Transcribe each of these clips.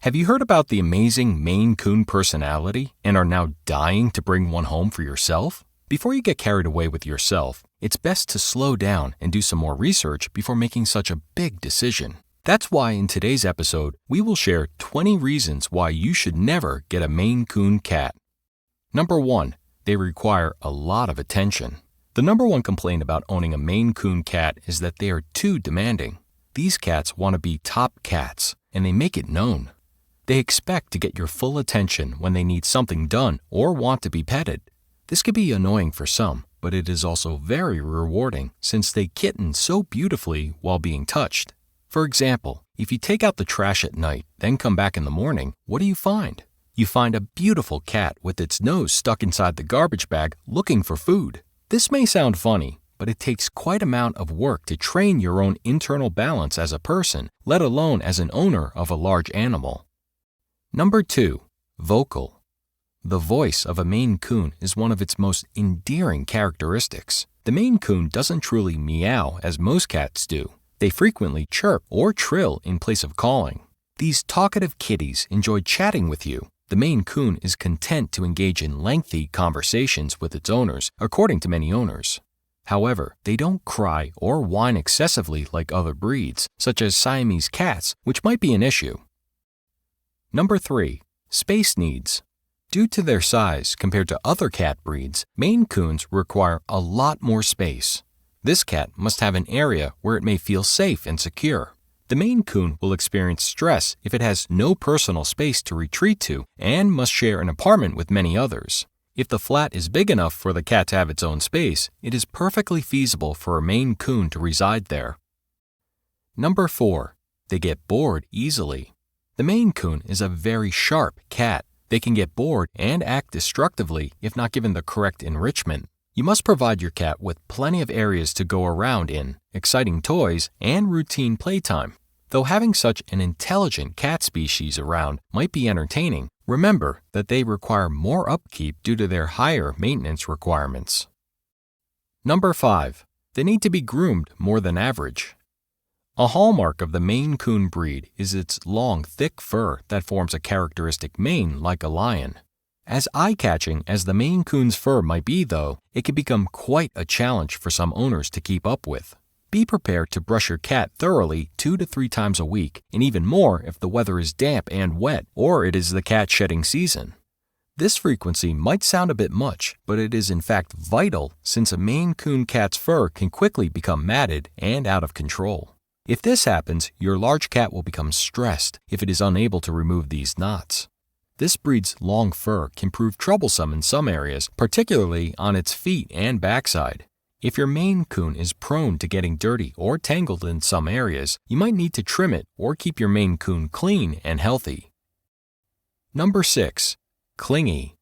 Have you heard about the amazing Maine Coon personality and are now dying to bring one home for yourself? Before you get carried away with yourself, it's best to slow down and do some more research before making such a big decision. That's why in today's episode, we will share 20 reasons why you should never get a Maine Coon cat. Number 1, they require a lot of attention. The number one complaint about owning a Maine Coon cat is that they are too demanding. These cats want to be top cats, and they make it known. They expect to get your full attention when they need something done or want to be petted. This can be annoying for some, but it is also very rewarding since they kitten so beautifully while being touched. For example, if you take out the trash at night, then come back in the morning, what do you find? You find a beautiful cat with its nose stuck inside the garbage bag looking for food. This may sound funny, but it takes quite an amount of work to train your own internal balance as a person, let alone as an owner of a large animal. Number 2, vocal. The voice of a Maine Coon is one of its most endearing characteristics. The Maine Coon doesn't truly meow as most cats do. They frequently chirp or trill in place of calling. These talkative kitties enjoy chatting with you. The Maine Coon is content to engage in lengthy conversations with its owners, according to many owners. However, they don't cry or whine excessively like other breeds, such as Siamese cats, which might be an issue. Number 3, space needs. Due to their size compared to other cat breeds, Maine Coons require a lot more space. This cat must have an area where it may feel safe and secure. The Maine Coon will experience stress if it has no personal space to retreat to and must share an apartment with many others. If the flat is big enough for the cat to have its own space, it is perfectly feasible for a Maine Coon to reside there. Number 4, they get bored easily. The Maine Coon is a very sharp cat. They can get bored and act destructively if not given the correct enrichment. You must provide your cat with plenty of areas to go around in, exciting toys, and routine playtime. Though having such an intelligent cat species around might be entertaining, remember that they require more upkeep due to their higher maintenance requirements. Number 5, they need to be groomed more than average. A hallmark of the Maine Coon breed is its long, thick fur that forms a characteristic mane like a lion. As eye-catching as the Maine Coon's fur might be, though, it can become quite a challenge for some owners to keep up with. Be prepared to brush your cat thoroughly 2 to 3 times a week, and even more if the weather is damp and wet or it is the cat shedding season. This frequency might sound a bit much, but it is in fact vital since a Maine Coon cat's fur can quickly become matted and out of control. If this happens, your large cat will become stressed if it is unable to remove these knots. This breed's long fur can prove troublesome in some areas, particularly on its feet and backside. If your Maine Coon is prone to getting dirty or tangled in some areas, you might need to trim it or keep your Maine Coon clean and healthy. Number 6, clingy.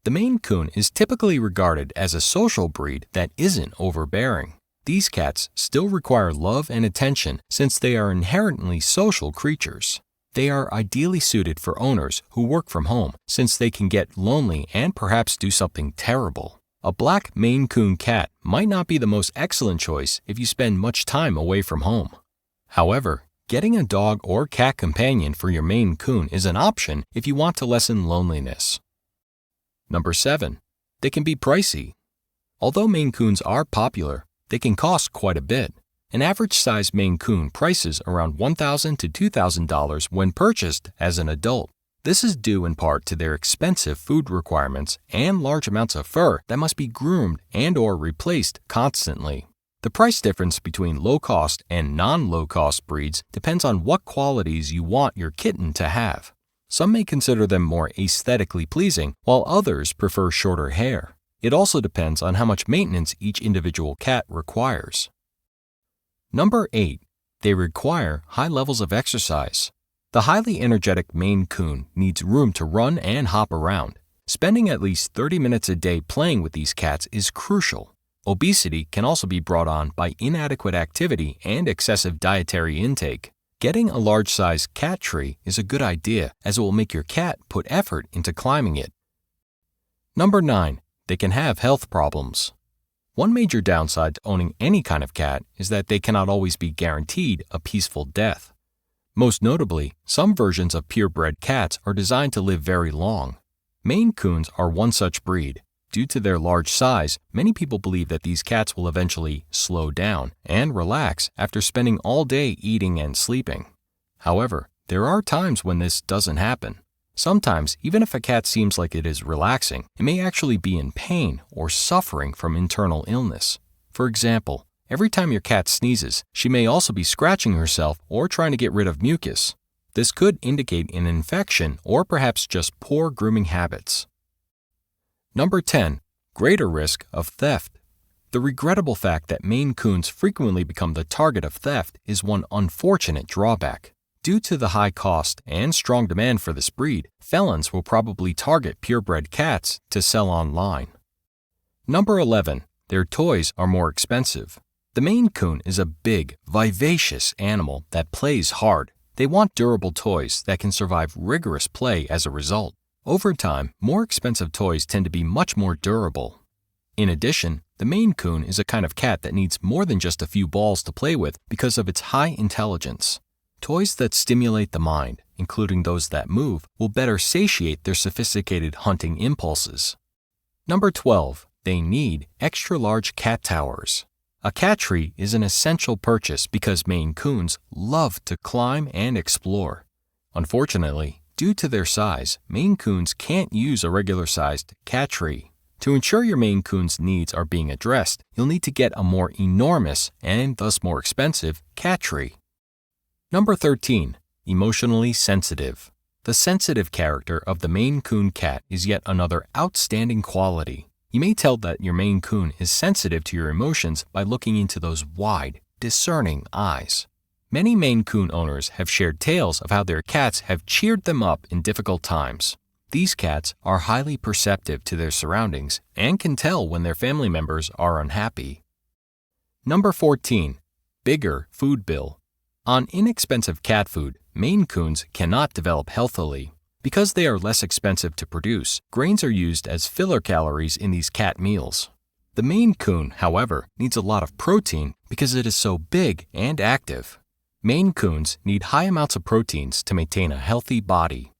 The Maine Coon is typically regarded as a social breed that isn't overbearing. These cats still require love and attention since they are inherently social creatures. They are ideally suited for owners who work from home since they can get lonely and perhaps do something terrible. A black Maine Coon cat might not be the most excellent choice if you spend much time away from home. However, getting a dog or cat companion for your Maine Coon is an option if you want to lessen loneliness. Number 7, they can be pricey. Although Maine Coons are popular, they can cost quite a bit. An average-sized Maine Coon prices around $1,000 to $2,000 when purchased as an adult. This is due in part to their expensive food requirements and large amounts of fur that must be groomed and/or replaced constantly. The price difference between low-cost and non-low-cost breeds depends on what qualities you want your kitten to have. Some may consider them more aesthetically pleasing, while others prefer shorter hair. It also depends on how much maintenance each individual cat requires. Number 8, they require high levels of exercise. The highly energetic Maine Coon needs room to run and hop around. Spending at least 30 minutes a day playing with these cats is crucial. Obesity can also be brought on by inadequate activity and excessive dietary intake. Getting a large-sized cat tree is a good idea as it will make your cat put effort into climbing it. Number 9, they can have health problems. One major downside to owning any kind of cat is that they cannot always be guaranteed a peaceful death. Most notably, some versions of purebred cats are designed to live very long. Maine Coons are one such breed. Due to their large size, many people believe that these cats will eventually slow down and relax after spending all day eating and sleeping. However, there are times when this doesn't happen. Sometimes, even if a cat seems like it is relaxing, it may actually be in pain or suffering from internal illness. For example, every time your cat sneezes, she may also be scratching herself or trying to get rid of mucus. This could indicate an infection or perhaps just poor grooming habits. Number 10. Greater risk of theft. The regrettable fact that Maine Coons frequently become the target of theft is one unfortunate drawback. Due to the high cost and strong demand for this breed, felons will probably target purebred cats to sell online. Number 11. Their toys are more expensive. The Maine Coon is a big, vivacious animal that plays hard. They want durable toys that can survive rigorous play as a result. Over time, more expensive toys tend to be much more durable. In addition, the Maine Coon is a kind of cat that needs more than just a few balls to play with because of its high intelligence. Toys that stimulate the mind, including those that move, will better satiate their sophisticated hunting impulses. Number 12. They need extra-large cat towers. A cat tree is an essential purchase because Maine Coons love to climb and explore. Unfortunately, due to their size, Maine Coons can't use a regular-sized cat tree. To ensure your Maine Coon's needs are being addressed, you'll need to get a more enormous, and thus more expensive, cat tree. Number 13. Emotionally sensitive. The sensitive character of the Maine Coon cat is yet another outstanding quality. You may tell that your Maine Coon is sensitive to your emotions by looking into those wide, discerning eyes. Many Maine Coon owners have shared tales of how their cats have cheered them up in difficult times. These cats are highly perceptive to their surroundings and can tell when their family members are unhappy. Number 14. Bigger food bill. On inexpensive cat food, Maine Coons cannot develop healthily. Because they are less expensive to produce, grains are used as filler calories in these cat meals. The Maine Coon, however, needs a lot of protein because it is so big and active. Maine Coons need high amounts of proteins to maintain a healthy body.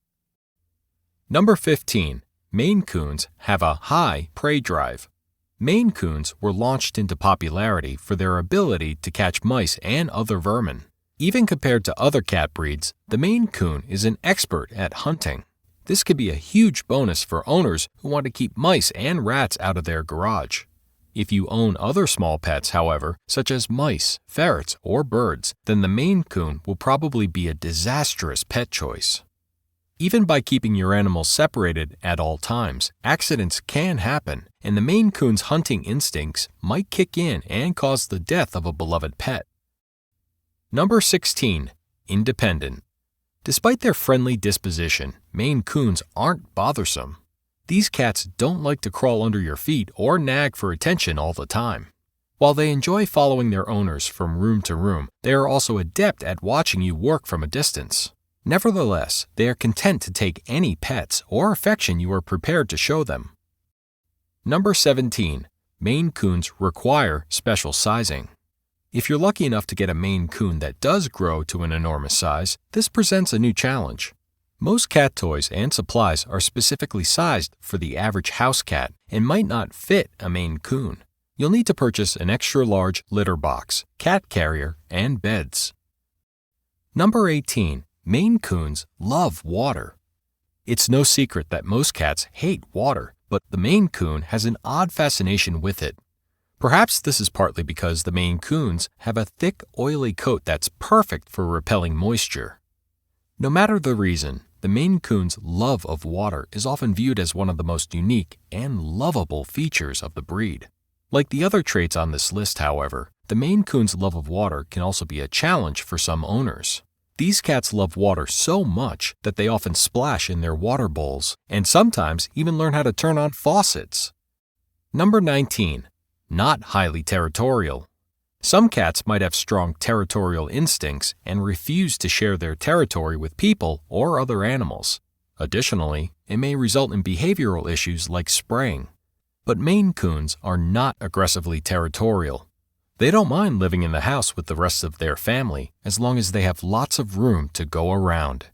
Number 15. Maine Coons have a high prey drive. Maine Coons were launched into popularity for their ability to catch mice and other vermin. Even compared to other cat breeds, the Maine Coon is an expert at hunting. This could be a huge bonus for owners who want to keep mice and rats out of their garage. If you own other small pets, however, such as mice, ferrets, or birds, then the Maine Coon will probably be a disastrous pet choice. Even by keeping your animals separated at all times, accidents can happen, and the Maine Coon's hunting instincts might kick in and cause the death of a beloved pet. Number 16. Independent. Despite their friendly disposition, Maine Coons aren't bothersome. These cats don't like to crawl under your feet or nag for attention all the time. While they enjoy following their owners from room to room, they are also adept at watching you work from a distance. Nevertheless, they are content to take any pets or affection you are prepared to show them. Number 17. Maine Coons require special sizing. If you're lucky enough to get a Maine Coon that does grow to an enormous size, this presents a new challenge. Most cat toys and supplies are specifically sized for the average house cat and might not fit a Maine Coon. You'll need to purchase an extra-large litter box, cat carrier, and beds. Number 18. Maine Coons love water. It's no secret that most cats hate water, but the Maine Coon has an odd fascination with it. Perhaps this is partly because the Maine Coons have a thick, oily coat that's perfect for repelling moisture. No matter the reason, the Maine Coon's love of water is often viewed as one of the most unique and lovable features of the breed. Like the other traits on this list, however, the Maine Coon's love of water can also be a challenge for some owners. These cats love water so much that they often splash in their water bowls and sometimes even learn how to turn on faucets. Number 19. Not highly territorial. Some cats might have strong territorial instincts and refuse to share their territory with people or other animals. Additionally, it may result in behavioral issues like spraying. But Maine Coons are not aggressively territorial. They don't mind living in the house with the rest of their family as long as they have lots of room to go around.